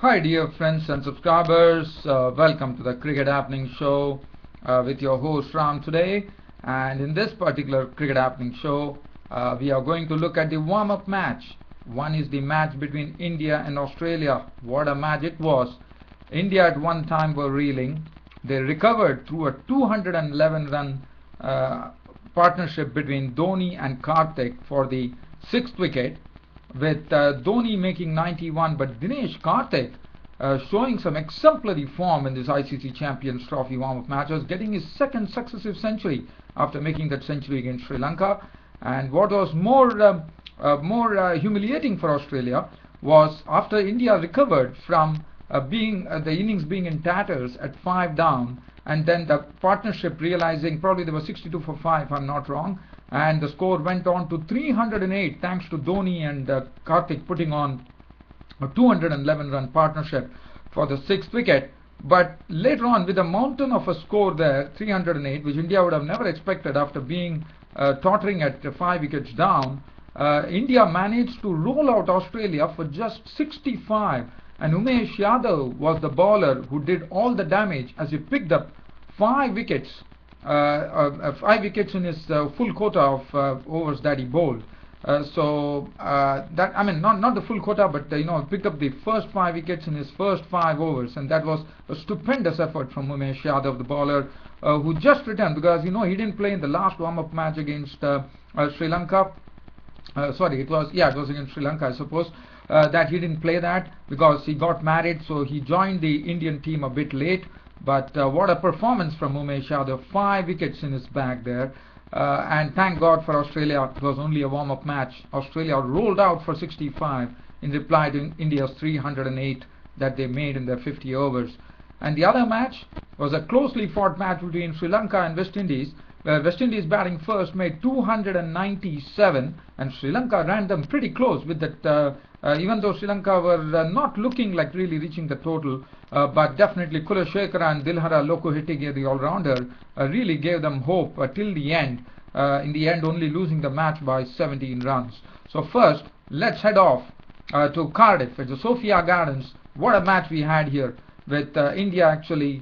Hi dear friends and subscribers, welcome to the Cricket Happening Show with your host Ram today. And in this particular Cricket Happening Show, we are going to look at the warm-up match. One is the match between India and Australia. What a match it was. India at one time were reeling. They recovered through a 211-run partnership between Dhoni and Karthik for the 6th wicket, with Dhoni making 91, but Dinesh Karthik showing some exemplary form in this ICC Champions Trophy warm-up matches, getting his second successive century after making that century against Sri Lanka. And what was more humiliating for Australia was after India recovered from the innings being in tatters at 5 down, and then the partnership realizing probably they were 62 for 5 if I'm not wrong, and the score went on to 308 thanks to Dhoni and Karthik putting on a 211-run partnership for the 6th wicket. But later on, with a mountain of a score there, 308, which India would have never expected after being tottering at 5 wickets down, India managed to roll out Australia for just 65, and Umesh Yadav was the bowler who did all the damage as he picked up 5 wickets. 5 wickets in his full quota of overs that he bowled. That, I mean, not the full quota, but picked up the first 5 wickets in his first 5 overs, and that was a stupendous effort from Umesh Yadav, the bowler, who just returned, because he didn't play in the last warm-up match against Sri Lanka. It was against Sri Lanka, I suppose. That he didn't play that because he got married, so he joined the Indian team a bit late. But what a performance from Umesh Yadav, 5 wickets in his bag there. And thank God for Australia, it was only a warm-up match. Australia rolled out for 65 in reply to India's 308 that they made in their 50 overs. And the other match was a closely fought match between Sri Lanka and West Indies, where West Indies batting first made 297, and Sri Lanka ran them pretty close with that, even though Sri Lanka were not looking like really reaching the total, but definitely Kulashekara and Dilhara Lokohettige, the all-rounder, really gave them hope till the end, in the end only losing the match by 17 runs. So first, let's head off to Cardiff at the Sophia Gardens. What a match we had here, with India actually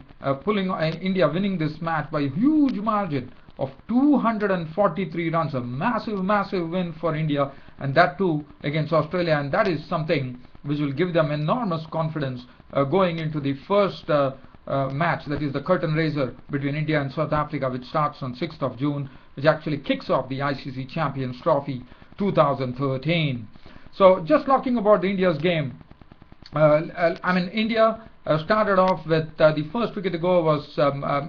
India winning this match by a huge margin of 243 runs, a massive win for India, and that too against Australia, and that is something which will give them enormous confidence going into the first match, that is the curtain raiser between India and South Africa, which starts on 6th of June, which actually kicks off the ICC Champions Trophy 2013. So just talking about the India's game, India started off with the first wicket to go was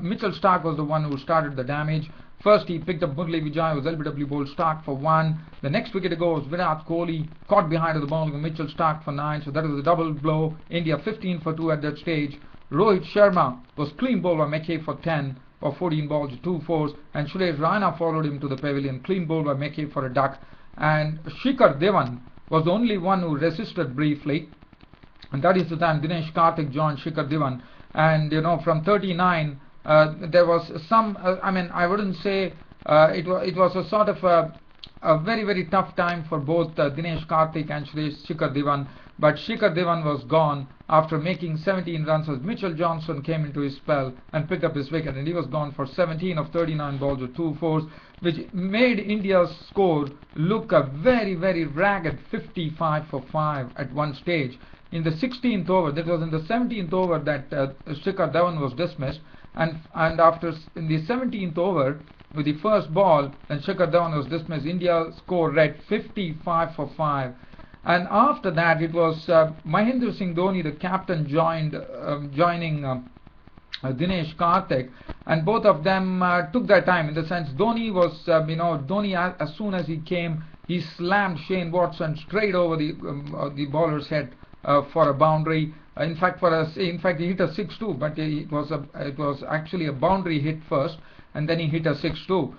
Mitchell Starc was the one who started the damage. First he picked up Murli Vijay, was LBW bowled Starc for 1. The next wicket to go was Virat Kohli, caught behind the bowling of Mitchell Starc for 9. So that was a double blow. India 15 for 2 at that stage. Rohit Sharma was clean bowled by McKay for 10 for 14 balls, 2 fours, and Suresh Raina followed him to the pavilion, clean bowled by McKay for a duck. And Shikhar Dhawan was the only one who resisted briefly, and that is the time Dinesh Karthik joined Shikhar Dhawan. And from 39 there was some I wouldn't say it was a sort of a very tough time for both Dinesh Karthik and Shikhar Dhawan, but Shikhar Dhawan was gone after making 17 runs as Mitchell Johnson came into his spell and picked up his wicket, and he was gone for 17 of 39 balls with 2 fours, which made India's score look a very ragged 55 for 5 at one stage. In the 16th over, that was in the 17th over that Shikhar Dhawan was dismissed, and after in the 17th over with the first ball, then Shikhar Dhawan was dismissed. India's score read 55 for 5, and after that it was Mahendra Singh Dhoni, the captain, joining Dinesh Karthik, and both of them took their time, in the sense Dhoni was Dhoni as soon as he came, he slammed Shane Watson straight over the bowler's head for a boundary. In fact, he hit a 6-2, but it was actually a boundary hit first, and then he hit a 6-2.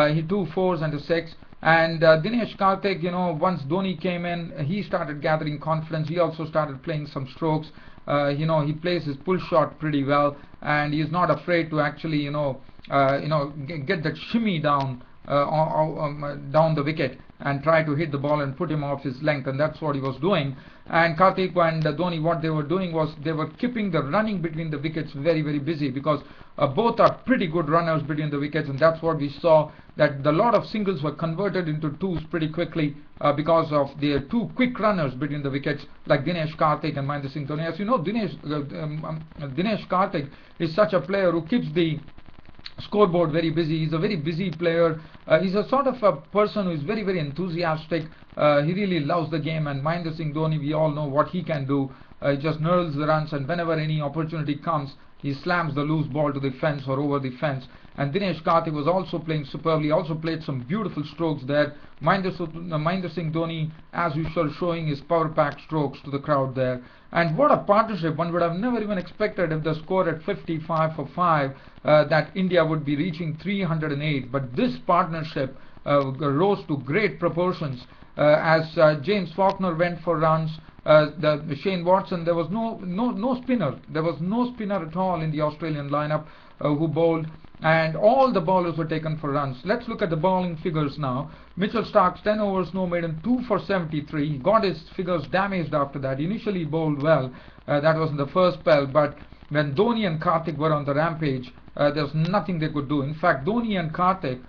He hit 2 fours and a 6. And Dinesh Karthik, once Dhoni came in, he started gathering confidence. He also started playing some strokes. He plays his pull shot pretty well, and he is not afraid to actually, get that shimmy down the wicket, and try to hit the ball and put him off his length, and that's what he was doing. And Karthik and Dhoni, what they were doing was they were keeping the running between the wickets very, very busy, because both are pretty good runners between the wickets, and that's what we saw, that a lot of singles were converted into twos pretty quickly because of the two quick runners between the wickets, like Dinesh Karthik and Mahendra Singh Dhoni. As you know, Dinesh Karthik is such a player who keeps the scoreboard very busy. He's a very busy player. He's a sort of a person who is very, very enthusiastic. He really loves the game, and Mahendra Singh Dhoni, we all know what he can do. He just knurls the runs, and whenever any opportunity comes, he slams the loose ball to the fence or over the fence. And Dinesh Karthik was also playing superbly, also played some beautiful strokes there. Mahendra Singh Dhoni, as usual, showing his power pack strokes to the crowd there. And what a partnership. One would have never even expected, if the score at 55 for 5, that India would be reaching 308. But this partnership rose to great proportions as James Faulkner went for runs. Shane Watson, there was no spinner. There was no spinner at all in the Australian lineup who bowled, and all the bowlers were taken for runs. Let's look at the bowling figures now. Mitchell Starc, 10 overs, no maiden, 2 for 73. He got his figures damaged after that. Initially bowled well. That was in the first spell, but when Dhoni and Karthik were on the rampage, there's nothing they could do. In fact, Dhoni and Karthik,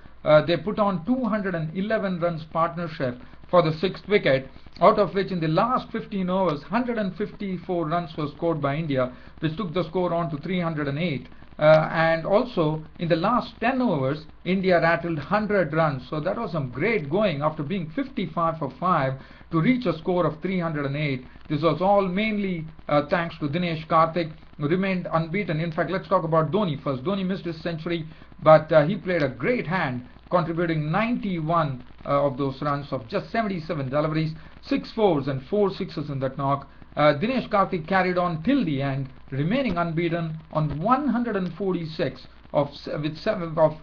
they put on 211 runs partnership for the 6th wicket, out of which in the last 15 overs, 154 runs were scored by India, which took the score on to 308. And also in the last 10 overs, India rattled 100 runs. So that was some great going after being 55 for 5 to reach a score of 308. This was all mainly thanks to Dinesh Karthik, who remained unbeaten. In fact, let's talk about Dhoni first. Dhoni missed his century, but he played a great hand, contributing 91 of those runs of just 77 deliveries, 6 fours and 4 sixes in that knock. Dinesh Karthik carried on till the end, remaining unbeaten on 146 with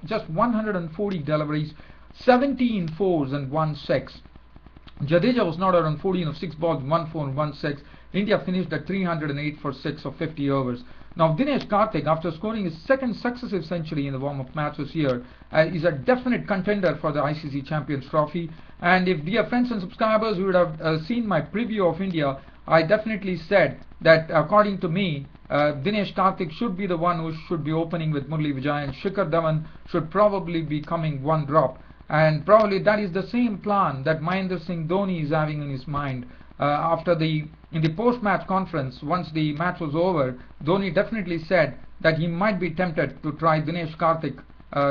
just 140 deliveries, 17 fours and 1 6. Jadeja was not out on 14 of 6 balls, 1 4 and 1 6. India finished at 308 for 6 of 50 overs. Now Dinesh Karthik, after scoring his second successive century in the warm-up matches here, is a definite contender for the ICC Champions Trophy. And if, dear friends and subscribers, you would have seen my preview of India, I definitely said that according to me, Dinesh Karthik should be the one who should be opening with Murali Vijay, and Shikhar Dhawan should probably be coming one drop. And probably that is the same plan that Mahendra Singh Dhoni is having in his mind. In the post-match conference, once the match was over, Dhoni definitely said that he might be tempted to try Dinesh Karthik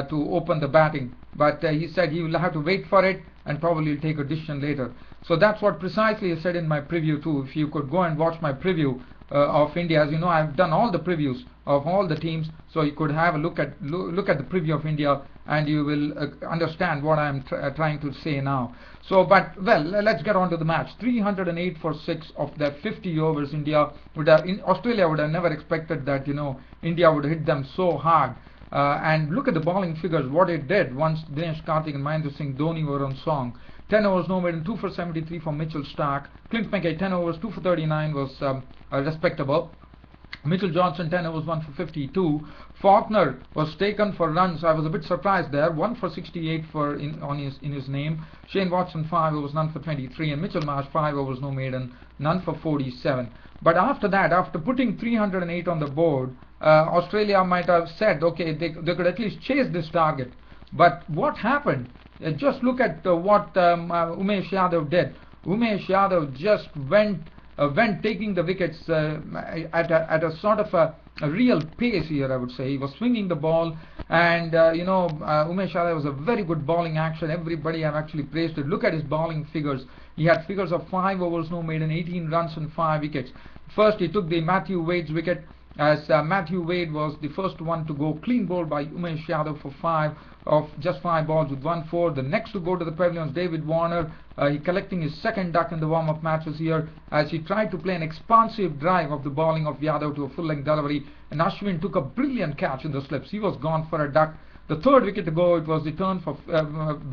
to open the batting, but he said he will have to wait for it and probably take a decision later. So that's what precisely I said in my preview too. If you could go and watch my preview of India, as you know, I've done all the previews of all the teams, so you could have a look at the preview of India, and you will understand what I'm trying to say now. So, but well, let's get on to the match. 308 for 6 of their 50 overs. Australia would have never expected that, you know, India would hit them so hard. And look at the bowling figures, what it did once Dinesh Karthik and Mahendra Singh Dhoni were on song. 10 overs, no maiden, 2 for 73 for Mitchell Starc. Clint McKay, 10 overs, 2 for 39 was respectable. Mitchell Johnson, 10 overs, 1 for 52. Faulkner was taken for runs. I was a bit surprised there. 1 for 68 in his name. Shane Watson, 5 overs, none for 23. And Mitchell Marsh, 5 overs, no maiden, none for 47. But after that, after putting 308 on the board, Australia might have said, okay, they could at least chase this target. But what happened? Just look at what Umesh Yadav did. Umesh Yadav just went taking the wickets at a sort of a real pace here, I would say. He was swinging the ball, and Umesh Yadav was a very good bowling action. Everybody have actually praised it. Look at his bowling figures. He had figures of 5 overs, no maiden, 18 runs and 5 wickets. First, he took the Matthew Wade's wicket, as Matthew Wade was the first one to go clean bowled by Umesh Yadav for 5 of just 5 balls with 1 4. The next to go to the pavilion was David Warner. He collecting his second duck in the warm-up matches here, as he tried to play an expansive drive of the bowling of Yadav to a full-length delivery, and Ashwin took a brilliant catch in the slips. He was gone for a duck. The third wicket to go, it was the turn for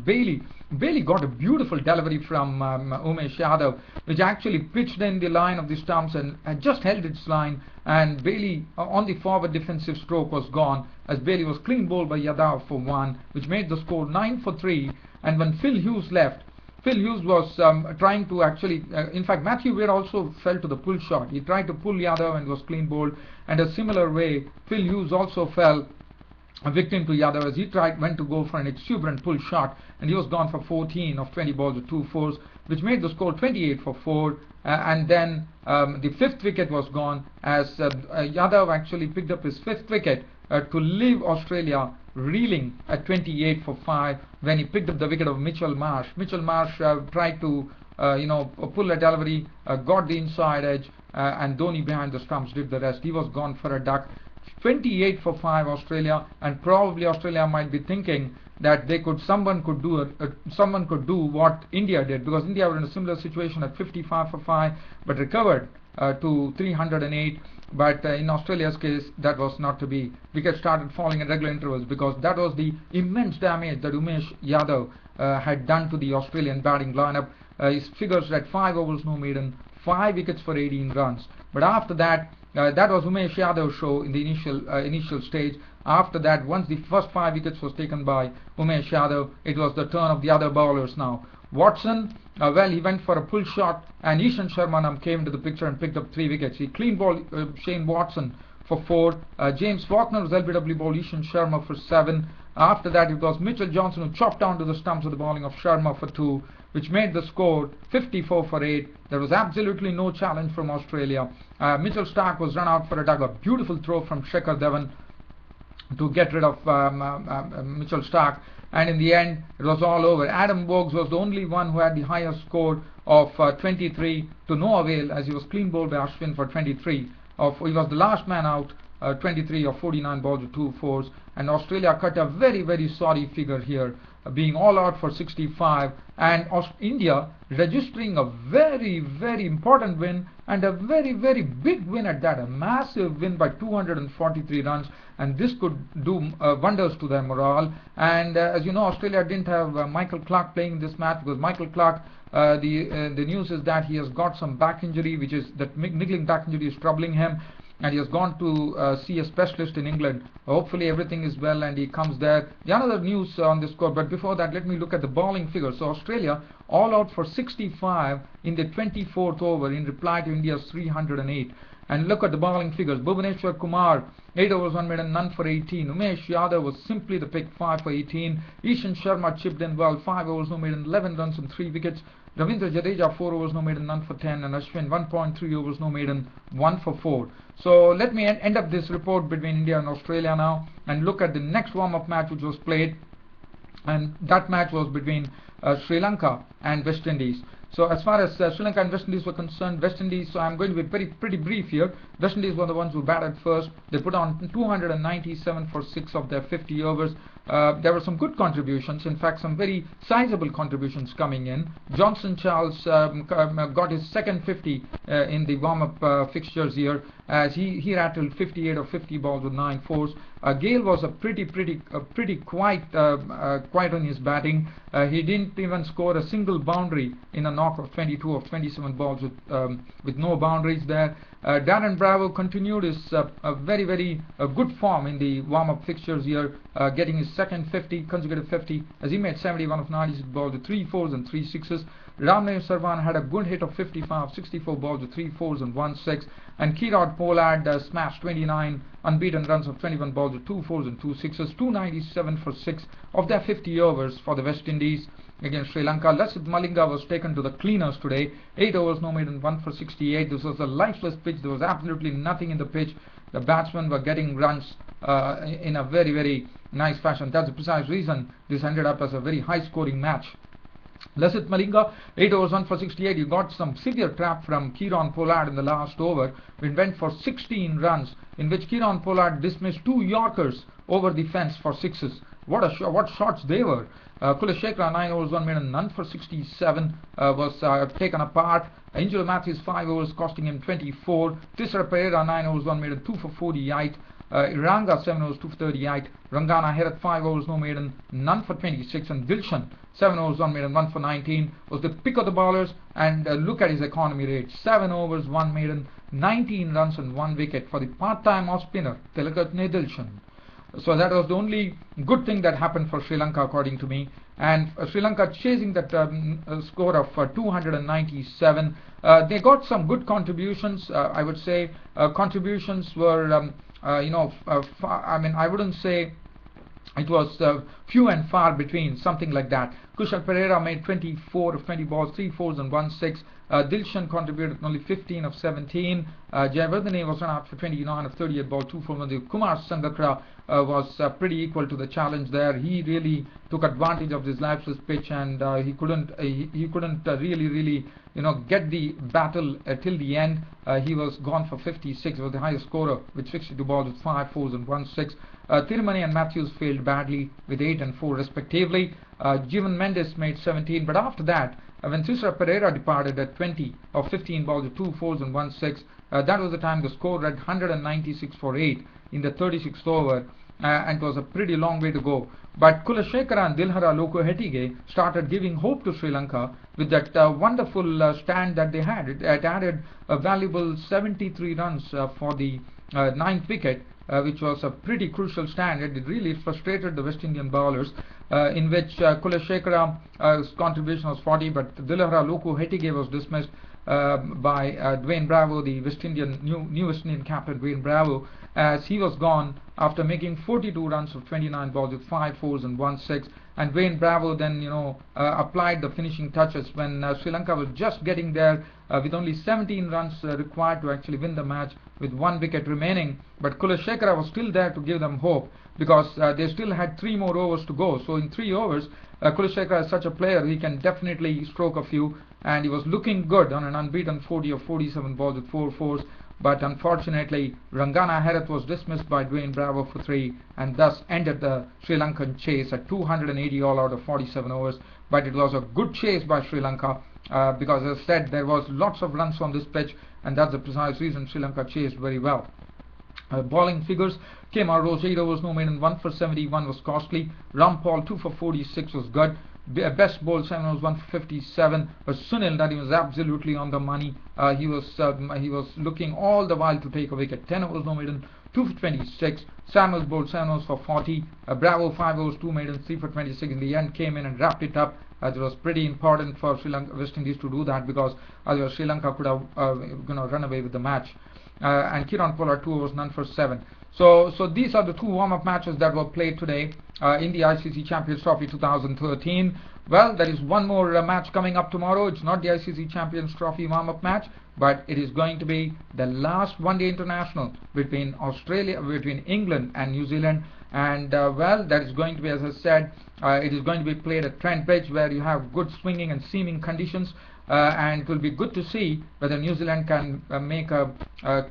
Bailey. Bailey got a beautiful delivery from Umesh Yadav, which actually pitched in the line of the stumps and just held its line, and Bailey on the forward defensive stroke was gone, as Bailey was clean bowled by Yadav for 1, which made the score 9 for 3. And when Phil Hughes left, Phil Hughes was trying to actually, in fact, Matthew Wade also fell to the pull shot. He tried to pull Yadav and was clean bowled, and a similar way, Phil Hughes also fell a victim to Yadav as he went to go for an exuberant pull shot, and he was gone for 14 of 20 balls with 2 fours, which made the score 28 for 4. And then the 5th wicket was gone as Yadav actually picked up his 5th wicket to leave Australia reeling at 28 for 5 when he picked up the wicket of Mitchell Marsh. Mitchell Marsh tried to pull a delivery, got the inside edge, and Dhoni behind the stumps did the rest. He was gone for a duck. 28 for 5 Australia, and probably Australia might be thinking that someone could do what India did, because India were in a similar situation at 55 for 5 but recovered to 308. But in Australia's case, that was not to be. Wickets started falling at regular intervals because that was the immense damage that Umesh Yadav had done to the Australian batting lineup. His figures at 5 overs no maiden, 5 wickets for 18 runs. But after that, that was Umesh Yadav's show in the initial stage. After that, once the first 5 wickets was taken by Umesh Yadav, it was the turn of the other bowlers now. Watson, well, he went for a pull shot, and Ishan Sharma came into the picture and picked up 3 wickets. He clean bowled Shane Watson for 4. James Faulkner was LBW bowled Ishan Sharma for 7. After that, it was Mitchell Johnson who chopped down to the stumps with the bowling of Sharma for 2, which made the score 54 for 8. There was absolutely no challenge from Australia. Mitchell Starc was run out for a duck. A beautiful throw from Shekhar Dhawan to get rid of Mitchell Starc, and in the end it was all over. Adam Bogues was the only one who had the highest score of 23 to no avail, as he was clean bowled by Ashwin for 23. He was the last man out, 23 of 49 balls with 2 fours, and Australia cut a very, very sorry figure here, being all out for 65, and India registering a very, very important win, and a very, very big win at that, a massive win by 243 runs, and this could do wonders to their morale. And as you know, Australia didn't have Michael Clarke playing this match, because Michael Clarke, the news is that he has got some back injury, which is that niggling back injury is troubling him, and he has gone to see a specialist in England. Hopefully everything is well and he comes there. The other news on this score, but before that, let me look at the bowling figures. So Australia all out for 65 in the 24th over in reply to India's 308. And look at the bowling figures. Bhuvaneshwar Kumar, 8 overs 1 maiden, none for 18. Umesh Yadav was simply the pick, 5 for 18. Ishan Sharma chipped in well, 5 overs no maiden, 11 runs and 3 wickets. Ravindra Jadeja, 4 overs no maiden, none for 10. And Ashwin, 1.3 overs no maiden, 1 for 4. So let me end up this report between India and Australia now, and look at the next warm-up match which was played, and that match was between Sri Lanka and West Indies. So as far as Sri Lanka and West Indies were concerned, West Indies, so I'm going to be pretty brief here. West Indies were the ones who batted first. They put on 297 for 6 of their 50 overs. There were some good contributions, in fact some very sizable contributions coming in. Johnson Charles got his second 50 in the warm-up fixtures here, as he rattled 58 of 50 balls with 9 fours. Gale was pretty quiet on his batting. He didn't even score a single boundary in a knock of 22 of 27 balls with no boundaries there. Darren Bravo continued his very good form in the warm-up fixtures here, getting his second 50, consecutive 50, as he made 71 of 96 balls with 3 fours and 3 sixes. Ramnev Sarwan had a good hit of 55, 64 balls with 3 fours and 1 6, and Kirad Pollard smashed 29 unbeaten runs of 21 balls with 2 fours and 2 sixes, 297 for 6 of their 50 overs for the West Indies against Sri Lanka. Lasith Malinga was taken to the cleaners today, 8 overs no maiden, 1 for 68. This was a lifeless pitch. There was absolutely nothing in the pitch. The batsmen were getting runs in a very nice fashion. That's the precise reason this ended up as a very high scoring match. Lasith Malinga, 8 overs 1 for 68. He got some severe trap from Kieron Pollard in the last over. It went for 16 runs, in which Kieron Pollard dismissed 2 Yorkers over the fence for sixes. What shots they were. Kulashekara, 9 overs 1 maiden, none for 67, was taken apart. Angelo Matthews, 5 overs costing him 24. Tisra Pereira, 9 overs 1 maiden, 2 for 48. Iranga, 7 overs 2 for 38. Rangana Herath, 5 overs no maiden, none for 26. And Dilshan, 7 overs 1 maiden, 1 for 19, was the pick of the bowlers. And look at his economy rate, 7 overs 1 maiden, 19 runs and 1 wicket for the part-time off spinner Tilakat Dilshan. So that was the only good thing that happened for Sri Lanka, according to me. And Sri Lanka chasing that score of 297. They got some good contributions. I would say contributions were, I wouldn't say it was few and far between, something like that. Kushal Pereira made 24 of 20 balls, 3 fours and 1 6. Dilshan contributed only 15 of 17. Jayawardene was run out for 29 of 38 ball, 2 for 1. Kumar Sangakkara was pretty equal to the challenge there. He really took advantage of this lifeless pitch, and he couldn't really get the battle till the end. He was gone for 56. Was the highest scorer with 62 balls with 5 fours and 1 6. Thirumani and Matthews failed badly with 8 and 4 respectively. Jivan Mendes made 17, but after that, when Cesar Pereira departed at 20 of 15 balls with 2 fours and 1 6, that was the time the score read 196 for 8 in the 36th over, and it was a pretty long way to go. But Kulashekara and Dilhara Lokohetige started giving hope to Sri Lanka with that wonderful stand that they had. It added a valuable 73 runs for the 9th wicket, which was a pretty crucial stand. It really frustrated the West Indian bowlers, in which Kulashekara's contribution was 40, but Dilhara Lokohetige was dismissed by Dwayne Bravo, the new West Indian captain Dwayne Bravo, as he was gone after making 42 runs of 29 balls with 5 fours and 1 6. And Dwayne Bravo then applied the finishing touches when Sri Lanka was just getting there with only 17 runs required to actually win the match with 1 wicket remaining. But Kulashekara was still there to give them hope, because they still had 3 more overs to go. So in 3 overs, Kulashekara is such a player, he can definitely stroke a few, and he was looking good on an unbeaten 40 of 47 balls with 4 fours. But unfortunately, Rangana Herath was dismissed by Dwayne Bravo for 3, and thus ended the Sri Lankan chase at 280 all out of 47 overs. But it was a good chase by Sri Lanka, because as I said, there was lots of runs on this pitch, and that's the precise reason Sri Lanka chased very well. Bowling figures came out. Rose 8 overs, no maiden, 1 for 71 was costly. Rampal 2 for 46 was good. Best bowled 7 overs, 1 for 57. But Sunil, that he was absolutely on the money. He was looking all the while to take a wicket. 10 overs, no maiden, 2 for 26. Samuels bowled 7 overs for 40. Bravo 5 overs, 2 maidens, 3 for 26. In the end, came in and wrapped it up. It was pretty important for West Indies to do that, because otherwise Sri Lanka could have run away with the match. And Kiran Pollard 2 overs, none for 7. So these are the 2 warm-up matches that were played today in the ICC Champions Trophy 2013. Well, there is one more match coming up tomorrow. It's not the ICC Champions Trophy warm-up match, but it is going to be the last one-day international between England and New Zealand. And well, that is going to be, as I said, it is going to be played at Trent Bridge, where you have good swinging and seaming conditions. And it will be good to see whether New Zealand can make a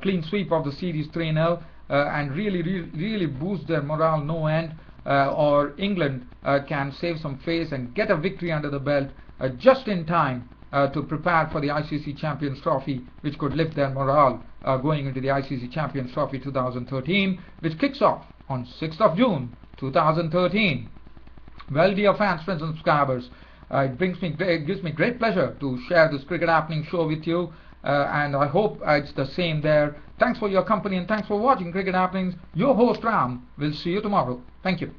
clean sweep of the series 3-0 and really boost their morale no end, or England can save some face and get a victory under the belt just in time to prepare for the ICC Champions Trophy, which could lift their morale going into the ICC Champions Trophy 2013, which kicks off on 6th of June 2013. Well, dear fans, friends and subscribers, it gives me great pleasure to share this Cricket Happening show with you, and I hope it's the same there. Thanks for your company and thanks for watching Cricket Happenings. Your host Ram will see you tomorrow. Thank you.